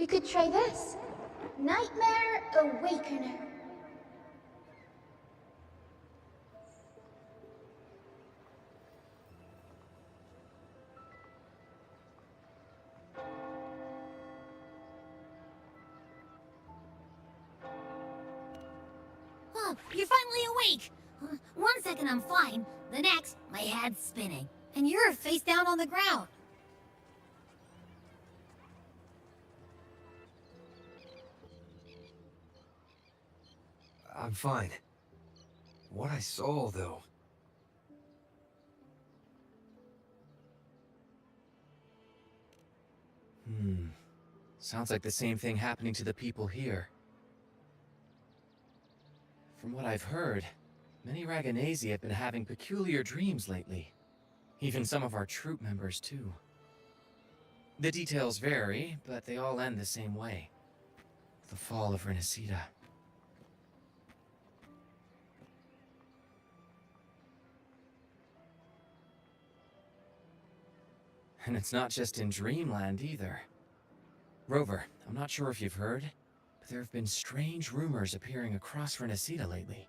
could try this. Nightmare Awakener. Oh, you're finally awake! 1 second I'm fine, the next, my head's spinning. And you're face down on the ground. I'm fine. What I saw, though... Sounds like the same thing happening to the people here. From what I've heard, many Raganesi have been having peculiar dreams lately. Even some of our troop members, too. The details vary, but they all end the same way. The fall of Renacida. And it's not just in Dreamland, either. Rover, I'm not sure if you've heard, but there have been strange rumors appearing across Renacida lately.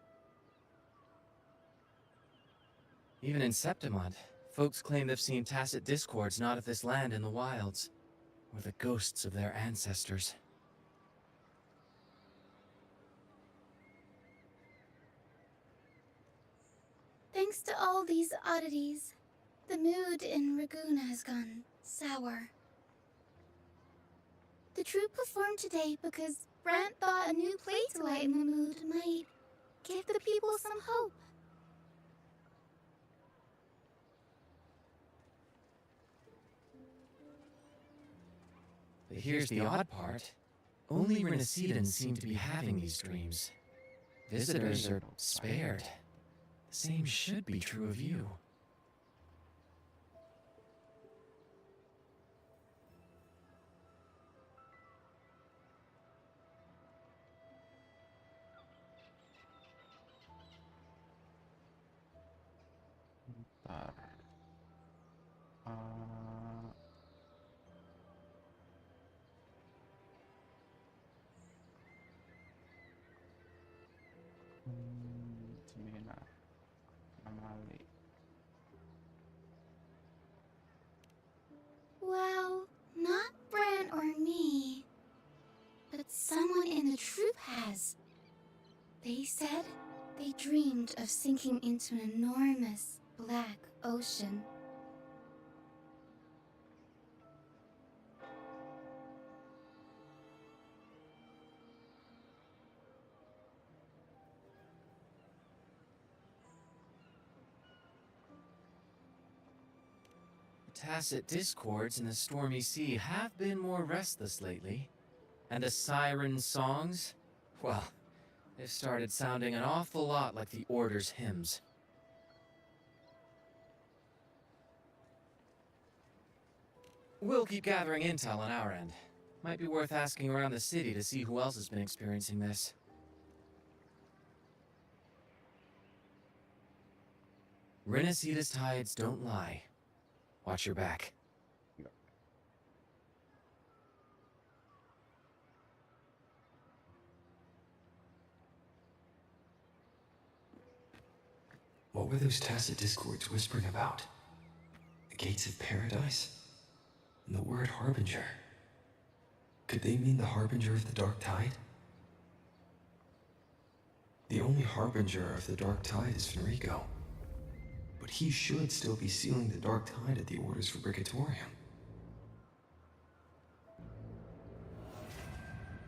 Even in Septimont, folks claim they've seen tacit discords not of this land in the wilds, or the ghosts of their ancestors. Thanks to all these oddities, the mood in Raguna has gone sour. The troupe performed today because Brant thought a new play to lighten the mood might give the people some hope. But here's the odd part. Only Renacidans seem to be having these dreams. Visitors are spared. The same should be true of you. Bentar. Seminar Amali. Well, not Brant or me, but someone in the troupe has. They said they dreamed of sinking into an enormous black ocean. Tacit discords in the stormy sea have been more restless lately. And the siren songs? Well, they've started sounding an awful lot like the Order's hymns. We'll keep gathering intel on our end. Might be worth asking around the city to see who else has been experiencing this. Renacida's tides don't lie. Watch your back. What were those tacit discords whispering about? The gates of paradise? And the word harbinger? Could they mean the harbinger of the dark tide? The only harbinger of the dark tide is Fenrico. But he should still be sealing the dark tide at the Order's Fabricatorium.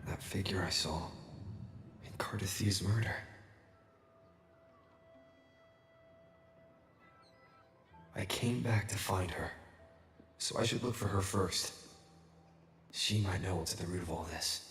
That figure I saw in Cardathia's murder. I came back to find her, so I should look for her first. She might know what's at the root of all this.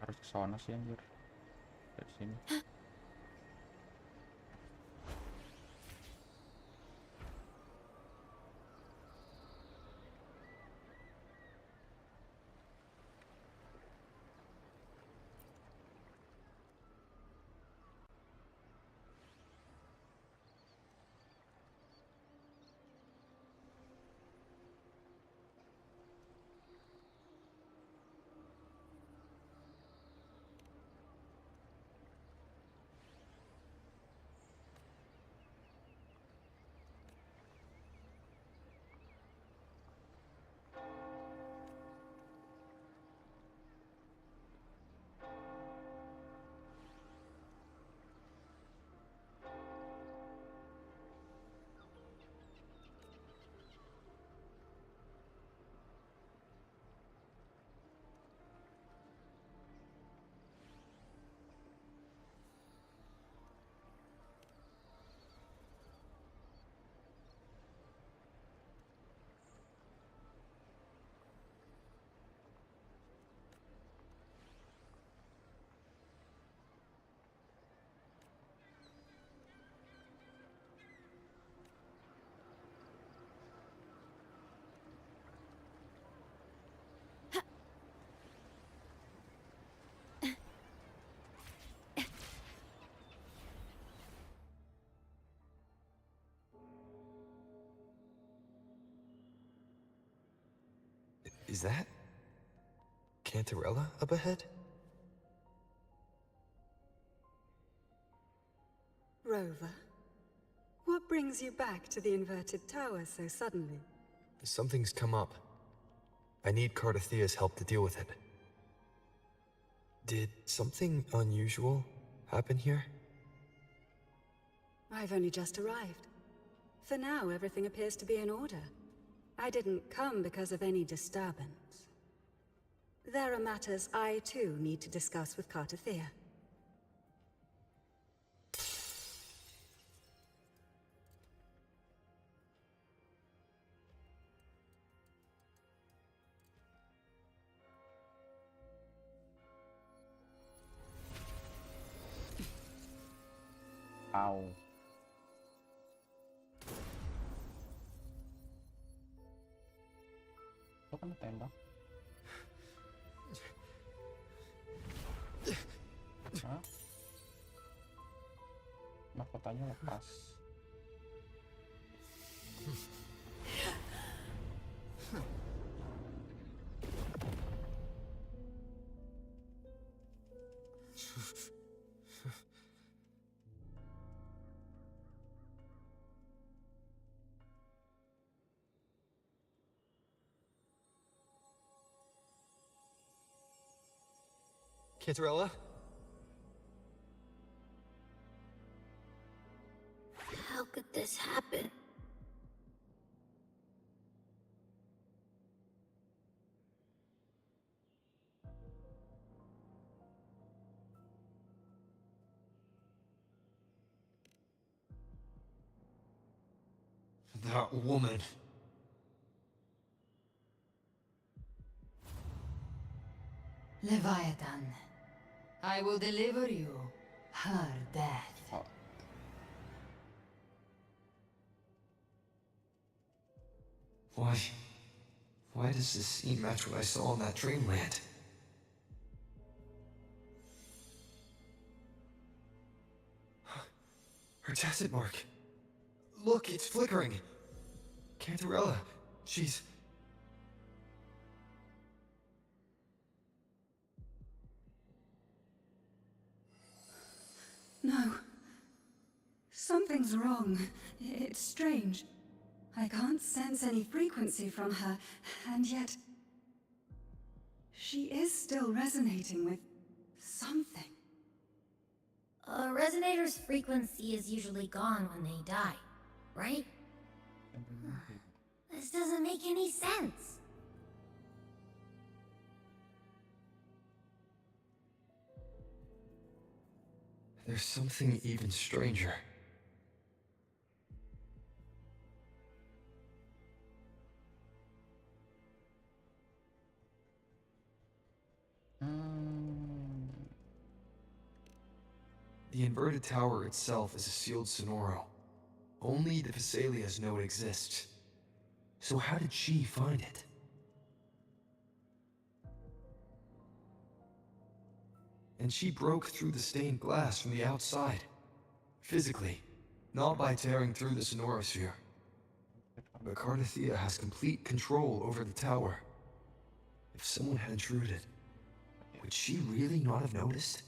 Harus ke sana sih anjir. Dari sini. Is that Cantarella up ahead? Rover, what brings you back to the inverted tower so suddenly? Something's come up. I need Cardathea's help to deal with it. Did something unusual happen here? I've only just arrived. For now, everything appears to be in order. I didn't come because of any disturbance. There are matters I, too, need to discuss with Cardathea. Ow. Lo kan tembak. Hah? Mahkotanya lepas. Cantarella? How could this happen? That woman. Leviathan, I will deliver you her death. Oh, Why does this scene match what I saw in that dreamland? Her tacit mark. Look, it's flickering. Cantarella, she's... No. Something's wrong. It's strange. I can't sense any frequency from her, and yet... she is still resonating with something. A resonator's frequency is usually gone when they die, right? This doesn't make any sense. There's something even stranger. The inverted tower itself is a sealed sonoro. Only the Vesalia's know it exists. So how did she find it? And she broke through the stained glass from the outside. Physically, not by tearing through the sonorosphere. But Cardathea has complete control over the tower. If someone had intruded, would she really not have noticed?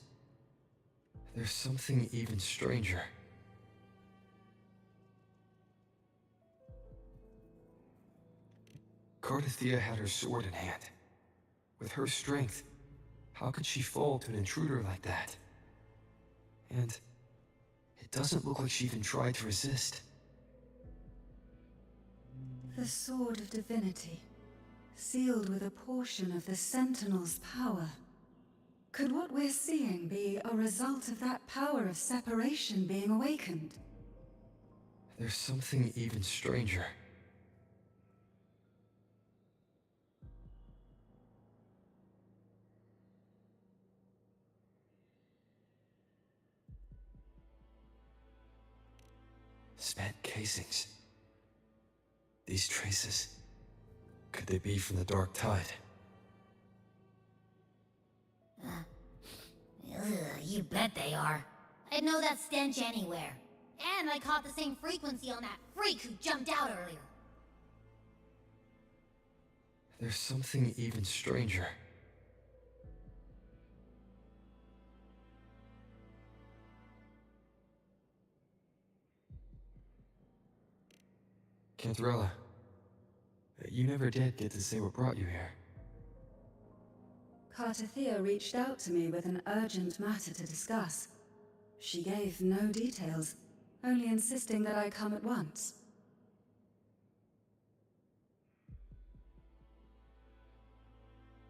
There's something even stranger. Cardathea had her sword in hand. With her strength, how could she fall to an intruder like that? And it doesn't look like she even tried to resist. The Sword of Divinity, sealed with a portion of the Sentinel's power. Could what we're seeing be a result of that power of separation being awakened? There's something even stranger. Spent casings. These traces, could they be from the Dark Tide? You bet they are. I'd know that stench anywhere. And I caught the same frequency on that freak who jumped out earlier. There's something even stranger. Cantarella, you never did get to say what brought you here. Cardathea reached out to me with an urgent matter to discuss. She gave no details, only insisting that I come at once.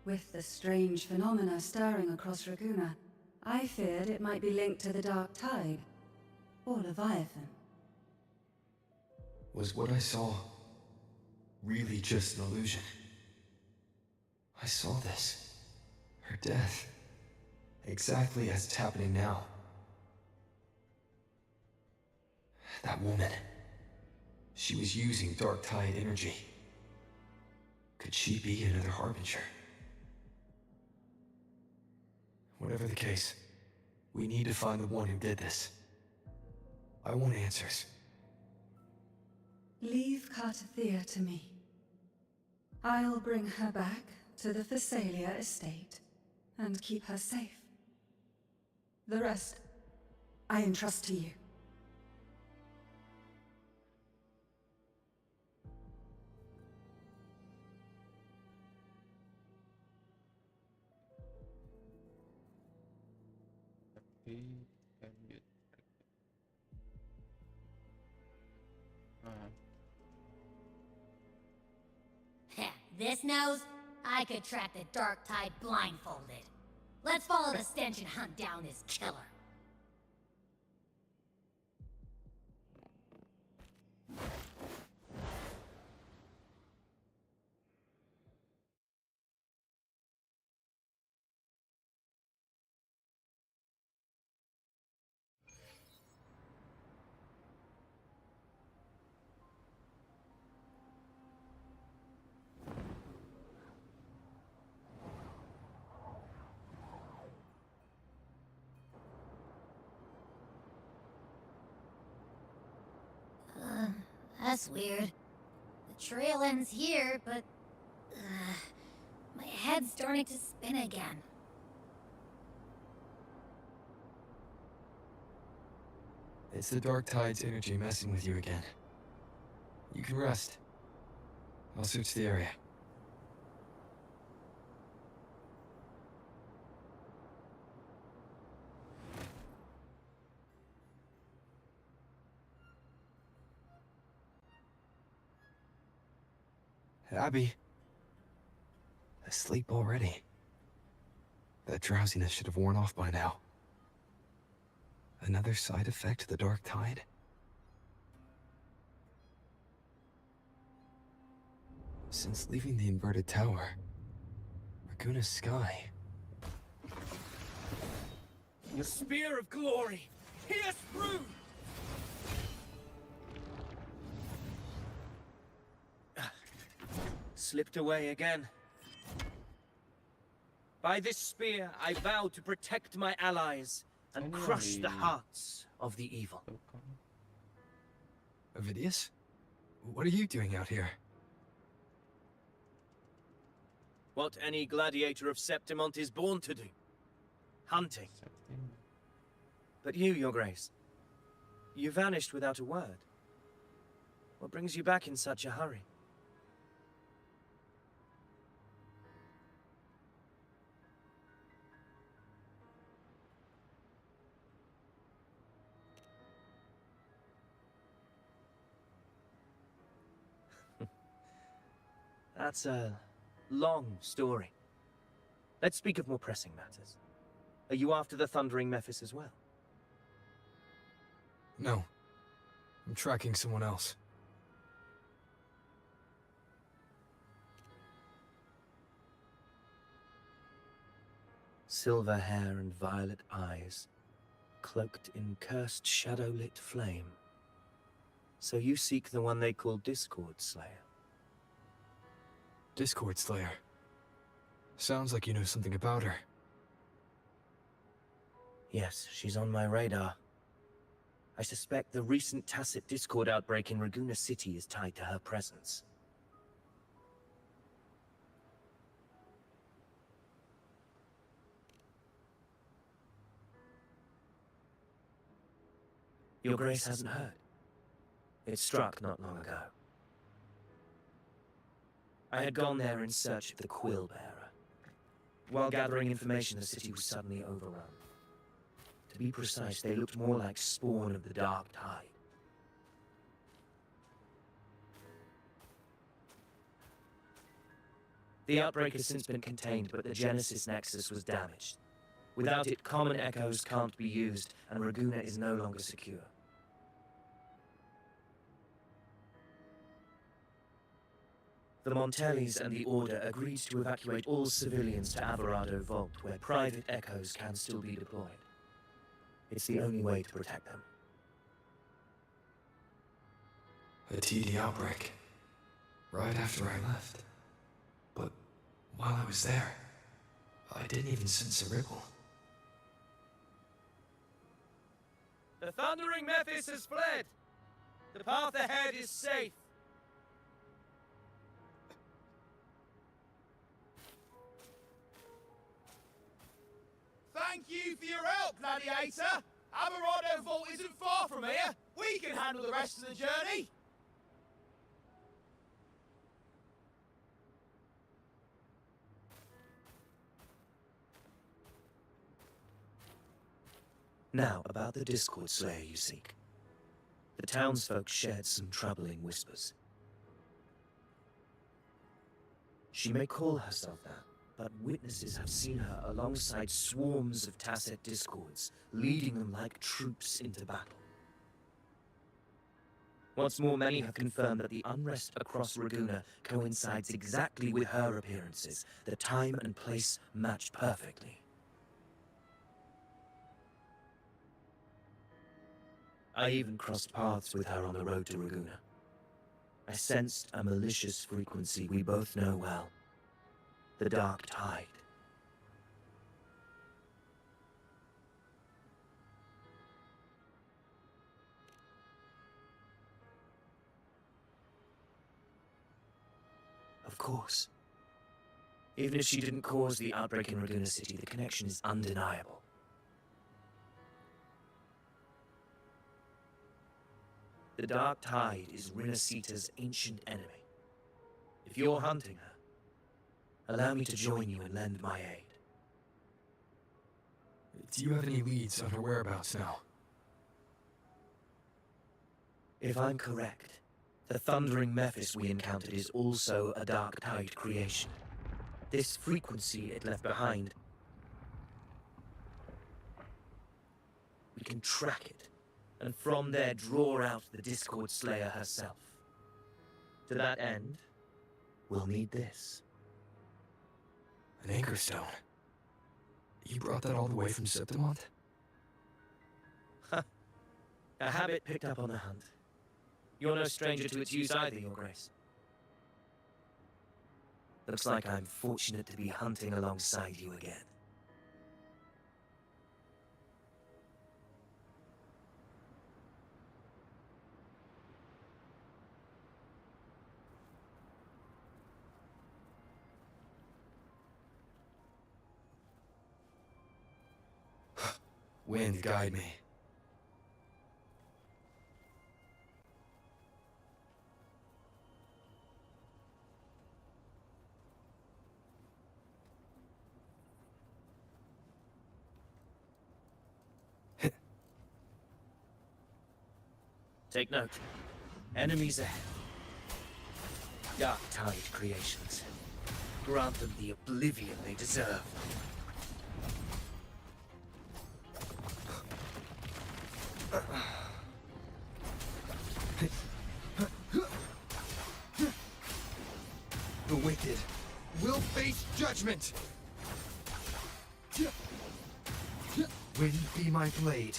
With the strange phenomena stirring across Raguna, I feared it might be linked to the Dark Tide, or Leviathan. Was what I saw really just an illusion? I saw this. Her death. Exactly as it's happening now. That woman. She was using Dark Tide energy. Could she be another Harbinger? Whatever the case, we need to find the one who did this. I want answers. Leave Cardathea to me. I'll bring her back to the Phasalia estate and keep her safe. The rest, I entrust to you. Lanjut. This nose? I could track the Dark Tide blindfolded. Let's follow the stench and hunt down this killer. That's weird. The trail ends here, but... my head's starting to spin again. It's the Dark Tide's energy messing with you again. You can rest. I'll search the area. Abby. Asleep already. That drowsiness should have worn off by now. Another side effect of the Dark Tide? Since leaving the inverted tower, Raguna's sky. The spear of glory! Pierce through! Slipped away again. By this spear, I vow to protect my allies and crush the hearts of the evil. Avidius? What are you doing out here? What any gladiator of Septimont is born to do. Hunting. But you, Your Grace, you vanished without a word. What brings you back in such a hurry? That's a long story. Let's speak of more pressing matters. Are you after the Thundering Mephis as well? No. I'm tracking someone else. Silver hair and violet eyes, cloaked in cursed shadow-lit flame. So you seek the one they call Discord Slayer. Discord Slayer. Sounds like you know something about her. Yes, she's on my radar. I suspect the recent tacit Discord outbreak in Raguna City is tied to her presence. Your Grace hasn't heard. It struck not long ago. I had gone there in search of the Quill Bearer. While gathering information, the city was suddenly overrun. To be precise, they looked more like spawn of the Dark Tide. The outbreak has since been contained, but the Genesis Nexus was damaged. Without it, common echoes can't be used, and Raguna is no longer secure. The Montellis and the Order agreed to evacuate all civilians to Averado Vault, where private echoes can still be deployed. It's the only way to protect them. A TD outbreak. Right after I left. But while I was there, I didn't even sense a ripple. The Thundering Mephis has fled! The path ahead is safe! Thank you for your help, Gladiator! Averado Vault isn't far from here! We can handle the rest of the journey! Now, about the Discord Slayer you seek. The townsfolk shared some troubling whispers. She may call herself that, but witnesses have seen her alongside swarms of tacit discords, leading them like troops into battle. What's more, many have confirmed that the unrest across Raguna coincides exactly with her appearances. The time and place match perfectly. I even crossed paths with her on the road to Raguna. I sensed a malicious frequency we both know well. The Dark Tide. Of course. Even if she didn't cause the outbreak in Raguena City, the connection is undeniable. The Dark Tide is Rinasita's ancient enemy. If you're hunting her, allow me to join you and lend my aid. Do you have any leads on her whereabouts now? If I'm correct, the thundering Mephis we encountered is also a Dark Tide creation. This frequency it left behind, we can track it, and from there draw out the Discord Slayer herself. To that end, we'll need this. An anchor stone. You brought that all the way from Septimont? A habit picked up on the hunt. You're no stranger to its use either, Your Grace. Looks like I'm fortunate to be hunting alongside you again. Wind, guide me. Take note. Enemies ahead. Dark Tide creations. Grant them the oblivion they deserve. The wicked will face judgment! Wind be my blade.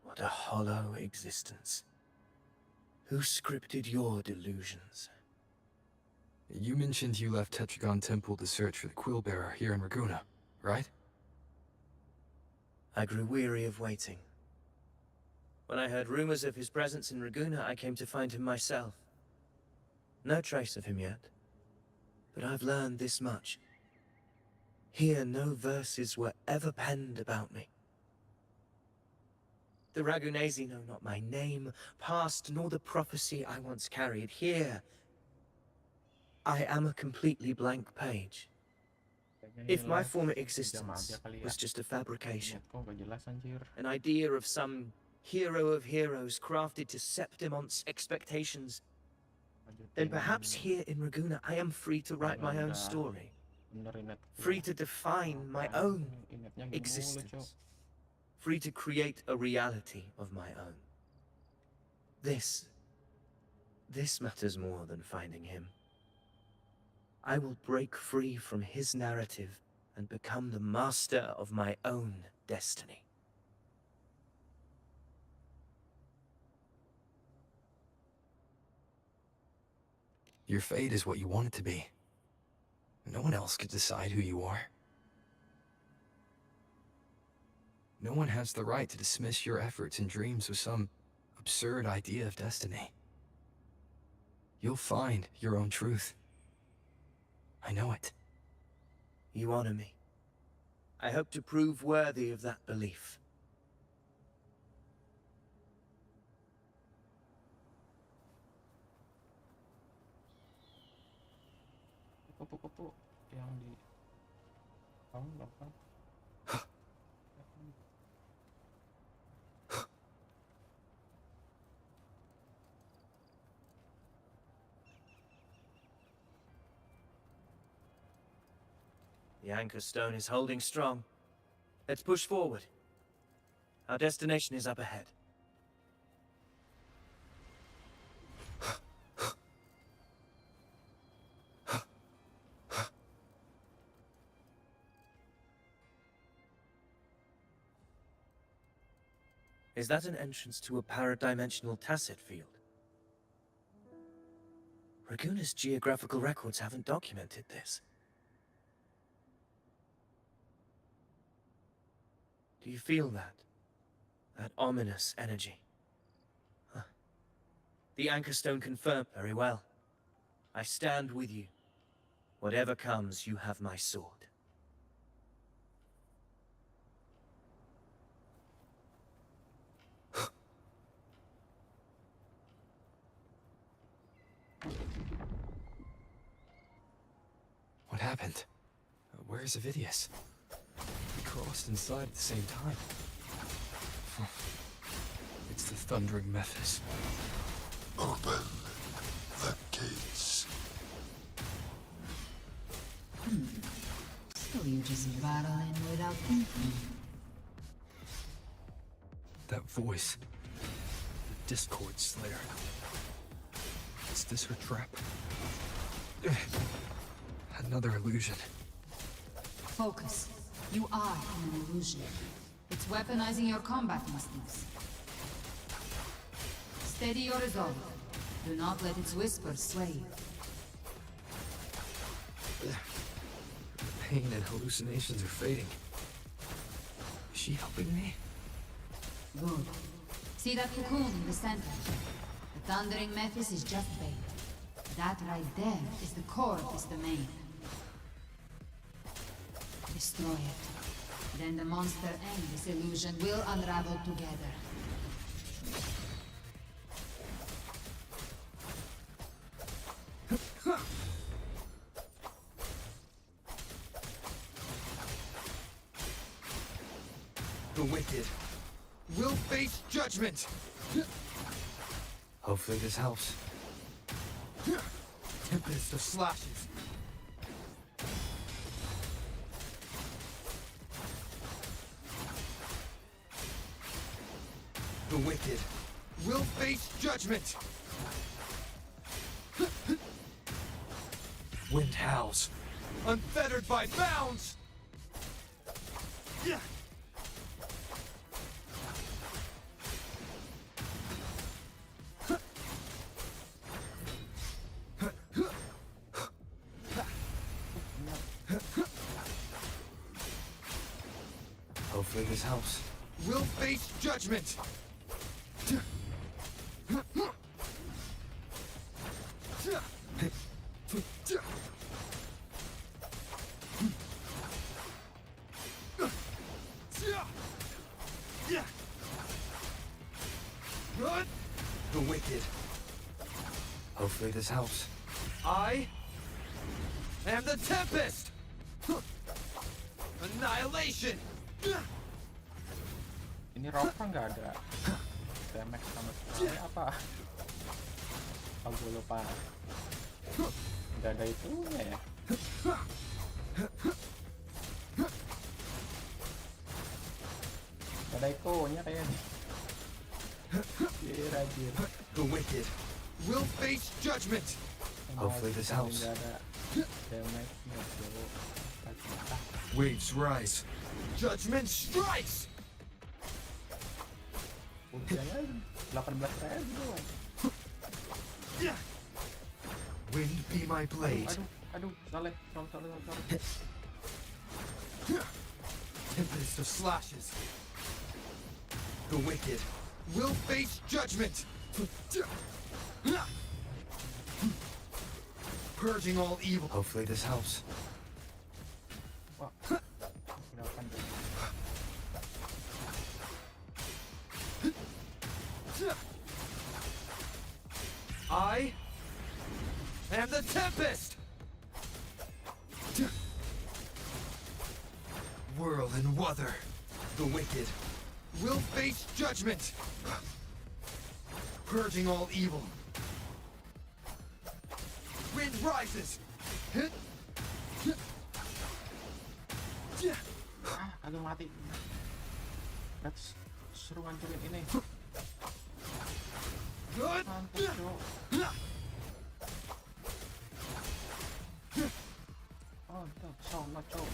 What a hollow existence. Who scripted your delusions? You mentioned you left Tetragon Temple to search for the Quill Bearer here in Raguena, right? I grew weary of waiting. When I heard rumors of his presence in Raguena, I came to find him myself. No trace of him yet, but I've learned this much. Here, no verses were ever penned about me. The Ragunesi know not my name, past, nor the prophecy I once carried. Here, I am a completely blank page. If my former existence was just a fabrication, an idea of some hero of heroes crafted to Septimont's expectations, then perhaps here in Raguena I am free to write my own story, free to define my own existence, free to create a reality of my own. This matters more than finding him. I will break free from his narrative and become the master of my own destiny. Your fate is what you want it to be. No one else could decide who you are. No one has the right to dismiss your efforts and dreams with some absurd idea of destiny. You'll find your own truth. I know it. You honor me. I hope to prove worthy of that belief. Kupu-kupu yang di kamu belakang. The anchor stone is holding strong. Let's push forward. Our destination is up ahead. Is that an entrance to a paradimensional tacit field? Raguena's geographical records haven't documented this. Do Do you feel that? That ominous energy? Huh. The Anchor Stone confirmed very well. I stand with you. Whatever comes, you have my sword. What happened? Where's Avidius? We crossed inside at the same time. It's the Thundering Mephis. Open the gates. So you just battle in without thinking. That voice. The Discord Slayer. Is this her trap? Another illusion. Focus. You are in an illusion. It's weaponizing your combat instincts. Steady your resolve. Do not let its whispers sway you. The pain and hallucinations are fading. Is she helping me? Good. See that cocoon in the center? The Thundering Mephis is just bait. That right there is the core of this domain. Destroy it. Then the monster and this illusion will unravel together. The wicked will face judgment! Hopefully this helps. Tempest of slashes. The wicked will face judgment! Wind howls, unfettered by bounds! Hopefully this helps. Will face judgment! The wicked. Hopefully this helps. I am the Tempest! Annihilation! Ini Ropa nggak ada damage sama sekali apa? Aku lupa. Nggak ada itunya ya. Nggak ada ikonya kayaknya. Rajir. The wicked will face judgment! Hopefully this helps. Nggak ada damage nggak perlu. Waves rise. Judgment strikes! Ujiannya 18.000 doang. Wind be my blade. Aduh, salah. Tempest of slashes. The wicked will face judgment! Purging all evil. Hopefully this helps. Wah, kenapa nih? I am the Tempest! Whirl and Wuther. The wicked will face judgment! Purging all evil. Wind rises! Aduh mati. Let's suruh hancurin ini. Good! Mantap, Cok. Oh, sama, Cok.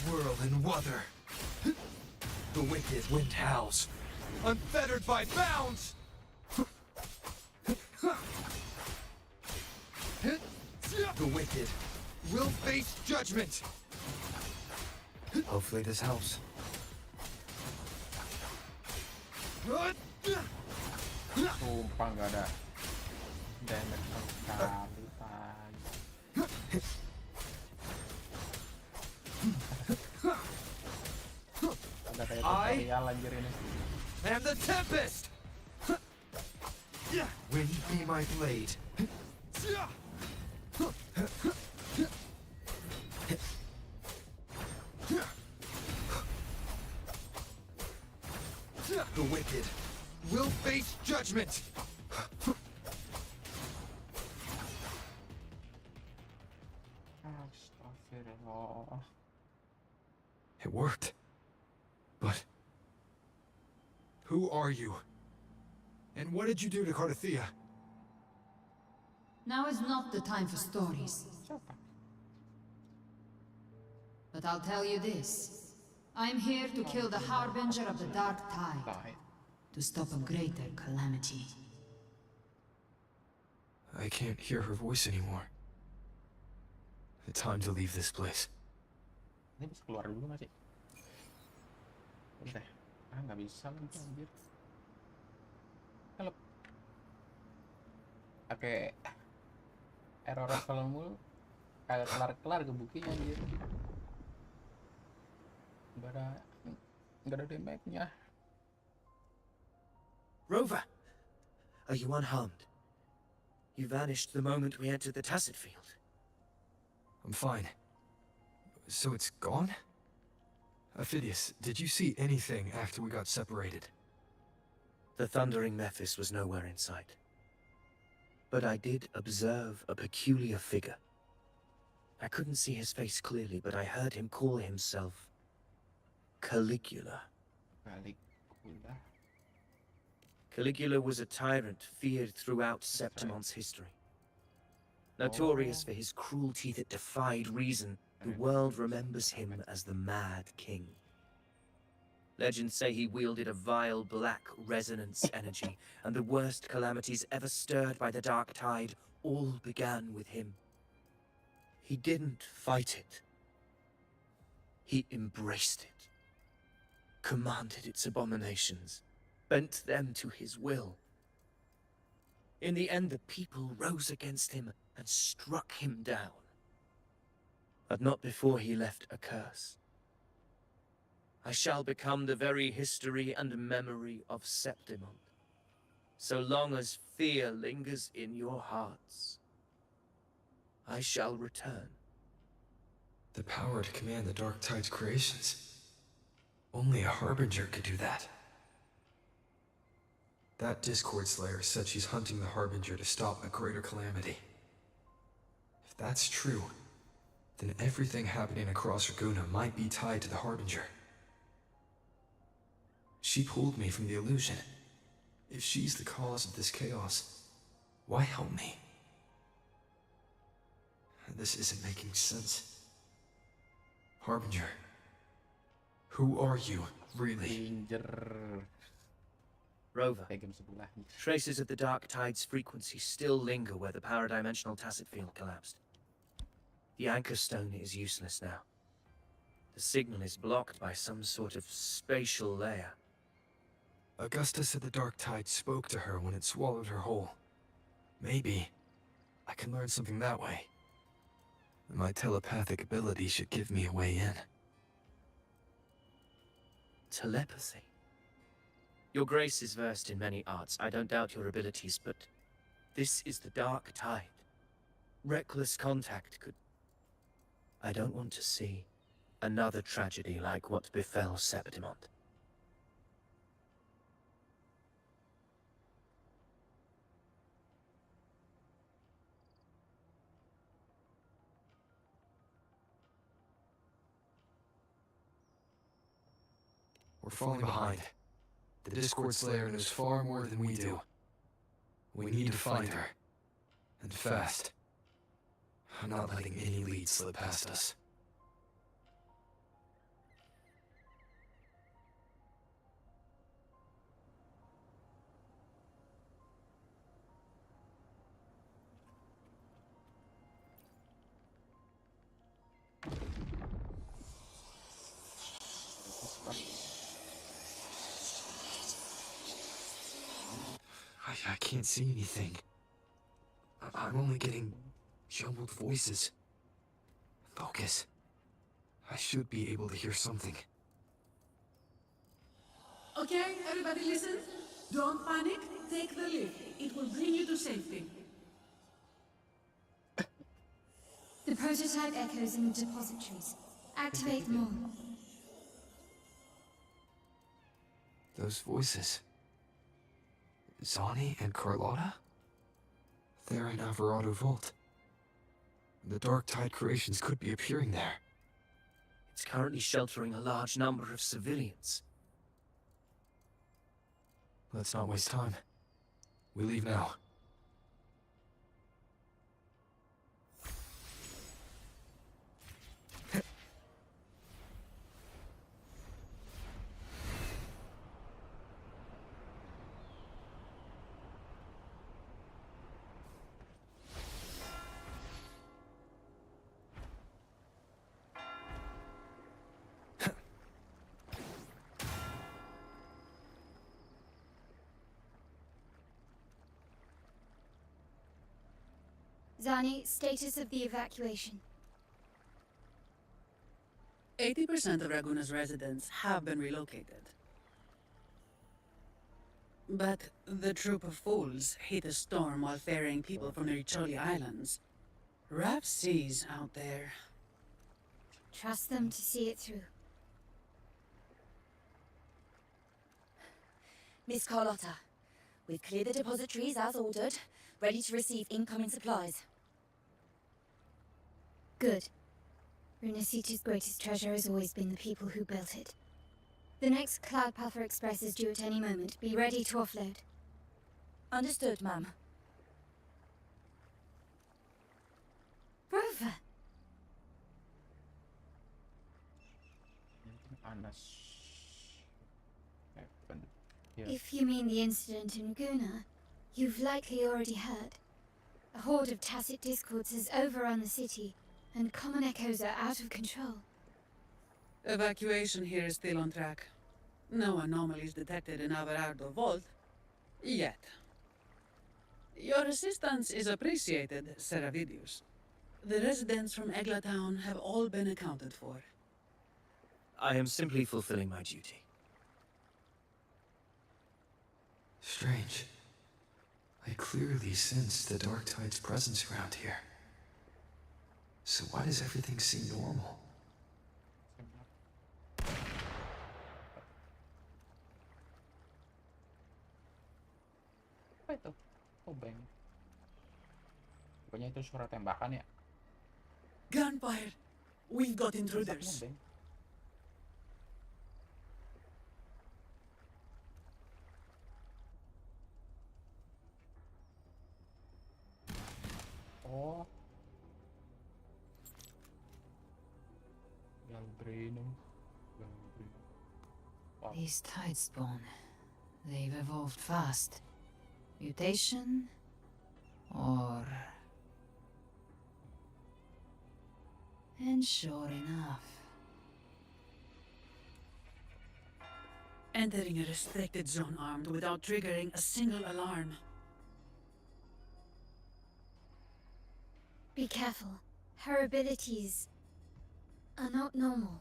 Whirl and Wuther. The wicked wind howls, unfettered by bounds! The wicked will face judgment! Hopefully this helps. Sumpah nggak ada damage sama sekali, tai. Ada kayak tutorial anjir ini. And the Tempest! Wind be my blade. The wicked will face judgment! Astagfirullah. It worked. But who are you? And what did you do to Cardathia? Now is not the time for stories. But I'll tell you this. I'm here to kill the Harbinger of the Dark Tide. To stop a greater calamity. I can't hear her voice anymore. The time to leave this place. Ini bisa keluar dulu nggak sih? Udah. Nggak bisa lagi anjir. Kalau pakai error kalau mulu kagak kelar-kelar gebukinya anjir. Nggak ada damage-nya. Rover! Are you unharmed? You vanished the moment we entered the Tacit Field. I'm fine. So it's gone? Phidias, did you see anything after we got separated? The thundering Mephis was nowhere in sight. But I did observe a peculiar figure. I couldn't see his face clearly, but I heard him call himself Caligula. Caligula was a tyrant feared throughout Septimon's history. Notorious for his cruelty that defied reason, the world remembers him as the Mad King. Legends say he wielded a vile black resonance energy, and the worst calamities ever stirred by the Dark Tide all began with him. He didn't fight it. He embraced it, commanded its abominations, bent them to his will. In the end, the people rose against him and struck him down. But not before he left a curse. I shall become the very history and memory of Septimon, so long as fear lingers in your hearts. I shall return. The power to command the Dark Tide's creations. Only a Harbinger could do that. That Discord Slayer said she's hunting the Harbinger to stop a greater calamity. If that's true, then everything happening across Raguna might be tied to the Harbinger. She pulled me from the illusion. If she's the cause of this chaos, why help me? This isn't making sense. Harbinger, who are you, really? Rover, traces of the Dark Tide's frequency still linger where the paradimensional Tacit Field collapsed. The anchor stone is useless now. The signal is blocked by some sort of spatial layer. Augusta said the Dark Tide spoke to her when it swallowed her whole. Maybe I can learn something that way. My telepathic ability should give me a way in. Telepathy? Your Grace is versed in many arts. I don't doubt your abilities, but this is the Dark Tide. Reckless contact could... I don't want to see another tragedy like what befell Septimon. We're falling behind. The Discord Slayer knows far more than we do. We need to find her. And fast. I'm not letting any lead slip past us. I can't see anything. I'm only getting jumbled voices. Focus. I should be able to hear something. Okay, everybody listen. Don't panic. Take the lift. It will bring you to safety. The prototype echoes in the depositories. Activate them all. Those voices. Zani and Carlotta? They're in Alvarado Vault. The Dark Tide creations could be appearing there. It's currently sheltering a large number of civilians. Let's not waste time. We leave now. Zani, status of the evacuation. 80% of Raguna's residents have been relocated. But the troop of fools hit a storm while ferrying people from the Riccioli Islands. Rough seas out there. Trust them to see it through. Miss Carlotta, we've cleared the depositories as ordered, ready to receive incoming supplies. Good. Runacita's greatest treasure has always been the people who built it. The next Cloudpather Express is due at any moment. Be ready to offload. Understood, ma'am. Rover! If you mean the incident in Guna, you've likely already heard. A horde of tacit discords has overrun the city, and common echoes are out of control. Evacuation here is still on track. No anomalies detected in Alvarado Vault. Yet. Your assistance is appreciated, Seravidius. The residents from Eglatown have all been accounted for. I am simply fulfilling my duty. Strange. I clearly sense the Dark Tide's presence around here. So why does everything seem normal? Apa itu? Obeng. Pokoknya itu suara tembakan ya. Gunfire! We've got intruders. Obeng. Oh. Galbrino. Wow. These Tidespawn, they've evolved fast. Mutation? Or... And sure enough... Entering a restricted zone armed without triggering a single alarm. Be careful. Her abilities are not normal.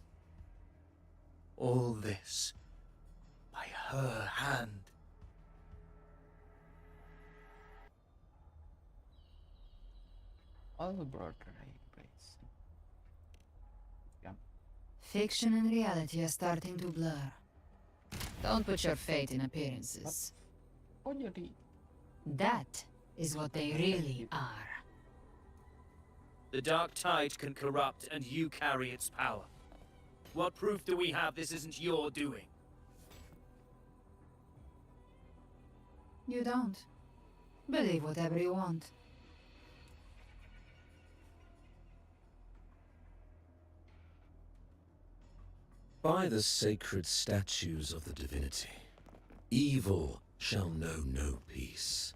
All this by her hand. All the broader place. Yeah. Fiction and reality are starting to blur. Don't put your faith in appearances. Oh jadi That is what they really are. The Dark Tide can corrupt, and you carry its power. What proof do we have this isn't your doing? You don't. Believe whatever you want. By the sacred statues of the divinity, evil shall know no peace.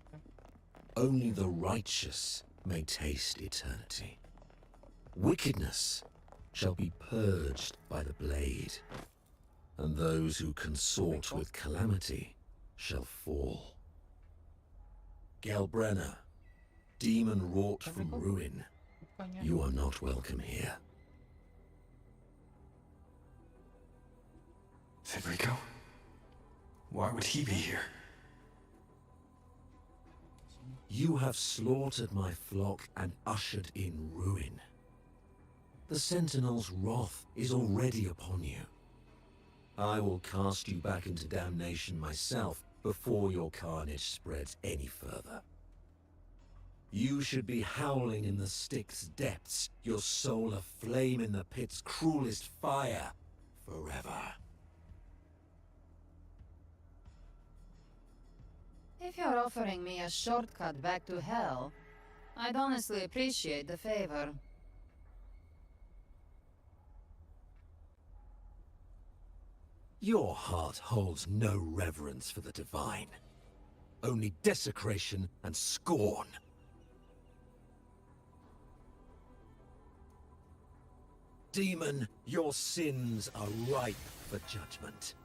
Only the righteous may taste eternity. Wickedness shall be purged by the blade, and those who consort with calamity shall fall. Gelbrenna, demon wrought from ruin, Bukannya you are not welcome here. Federico? Why would he be here? You have slaughtered my flock and ushered in ruin. The Sentinel's wrath is already upon you. I will cast you back into damnation myself before your carnage spreads any further. You should be howling in the Styx's depths, your soul aflame in the pit's cruelest fire, forever. If you're offering me a shortcut back to hell, I'd honestly appreciate the favor. Your heart holds no reverence for the divine. Only desecration and scorn. Demon, your sins are ripe for judgment.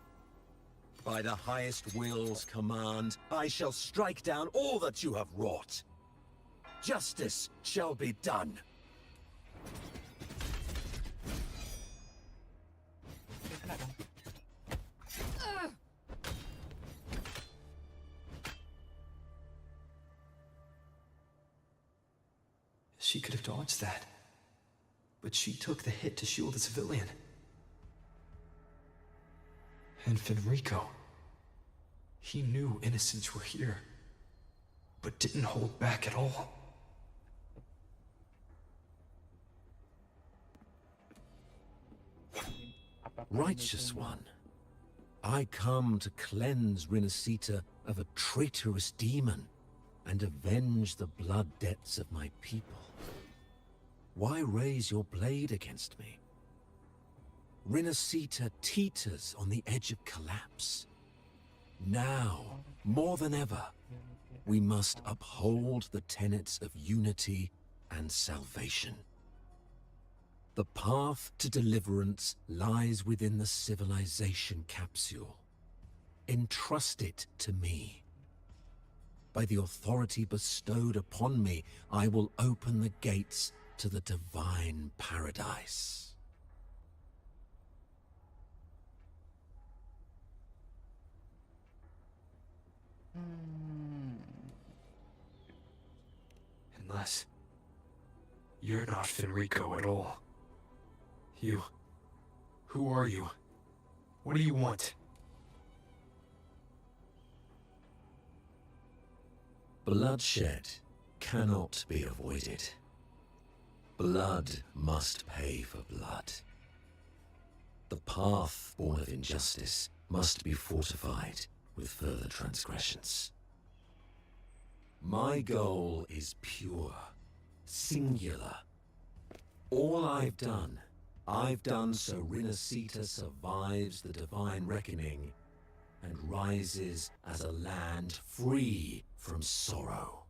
By the highest will's command, I shall strike down all that you have wrought. Justice shall be done. kena dong. She could have dodged that. But she took the hit to shield a civilian. And Federico. He knew innocents were here, but didn't hold back at all. Righteous one, I come to cleanse Rinascita of a traitorous demon and avenge the blood debts of my people. Why raise your blade against me? Rinascita teeters on the edge of collapse. Now, more than ever, we must uphold the tenets of unity and salvation. The path to deliverance lies within the civilization capsule. Entrust it to me. By the authority bestowed upon me, I will open the gates to the divine paradise. Unless you're not Federico at all. Who are you? What do you want? Bloodshed cannot be avoided. Blood must pay for blood. The path born of injustice must be fortified with further transgressions. My goal is pure, singular. All I've done so Rinascita survives the divine reckoning and rises as a land free from sorrow.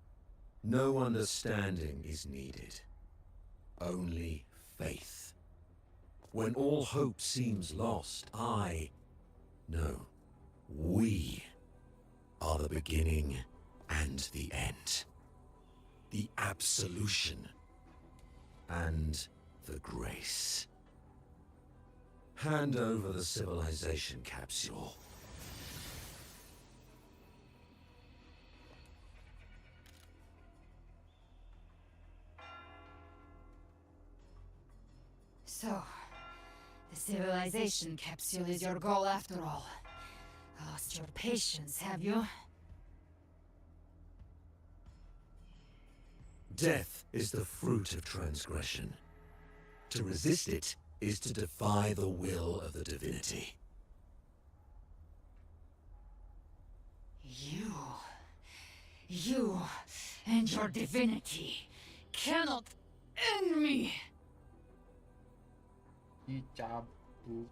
No understanding is needed, only faith. When all hope seems lost, we are the beginning and the end. The absolution and the grace. Hand over the civilization capsule. So, the civilization capsule is your goal after all. Lost your patience, have you? Death is the fruit of transgression. To resist it is to defy the will of the divinity. You and your divinity cannot end me! Dicabut.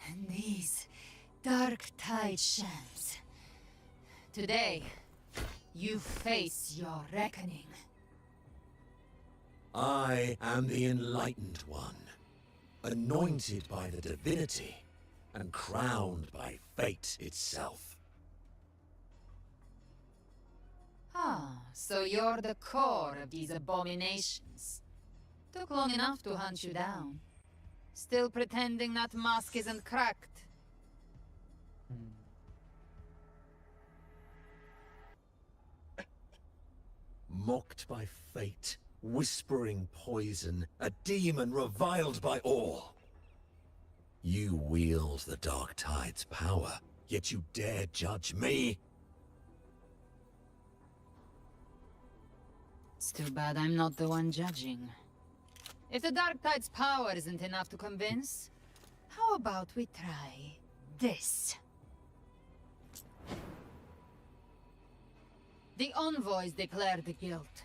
And these dark tide shams. Today, you face your reckoning. I am the enlightened one, anointed by the divinity and crowned by fate itself. Ah. So you're the core of these abominations. Took long enough to hunt you down. Still pretending that mask isn't cracked. Mocked by fate, whispering poison, a demon reviled by all. You wield the Dark Tide's power, yet you dare judge me? It's too bad I'm not the one judging. If the Dark Tide's power isn't enough to convince, how about we try this? The envoys declared the guilt,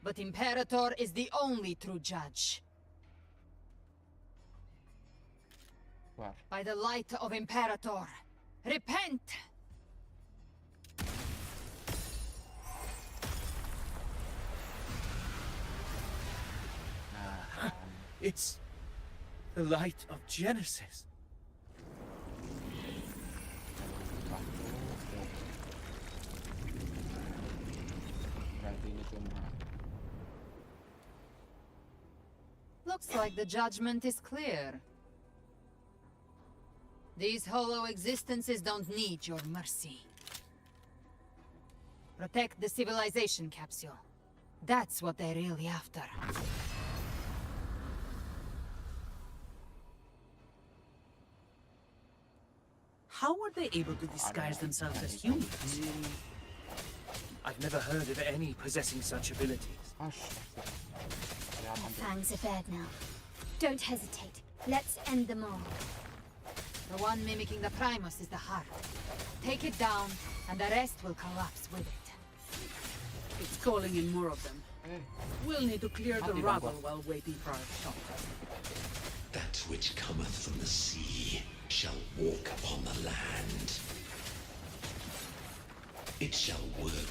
but Imperator is the only true judge. Wow. By the light of Imperator, repent! It's the light of Genesis. Berarti ini cuma Looks like the judgment is clear. These hollow existences don't need your mercy. Protect the civilization capsule. That's what they're really after. How were they able to disguise themselves as humans? I've never heard of any possessing such abilities. Fangs are bared now. Don't hesitate. Let's end them all. The one mimicking the Primus is the heart. Take it down, and the rest will collapse with it. It's calling in more of them. We'll need to clear the rubble while waiting for our shot. That which cometh from the sea shall walk upon the land. It shall work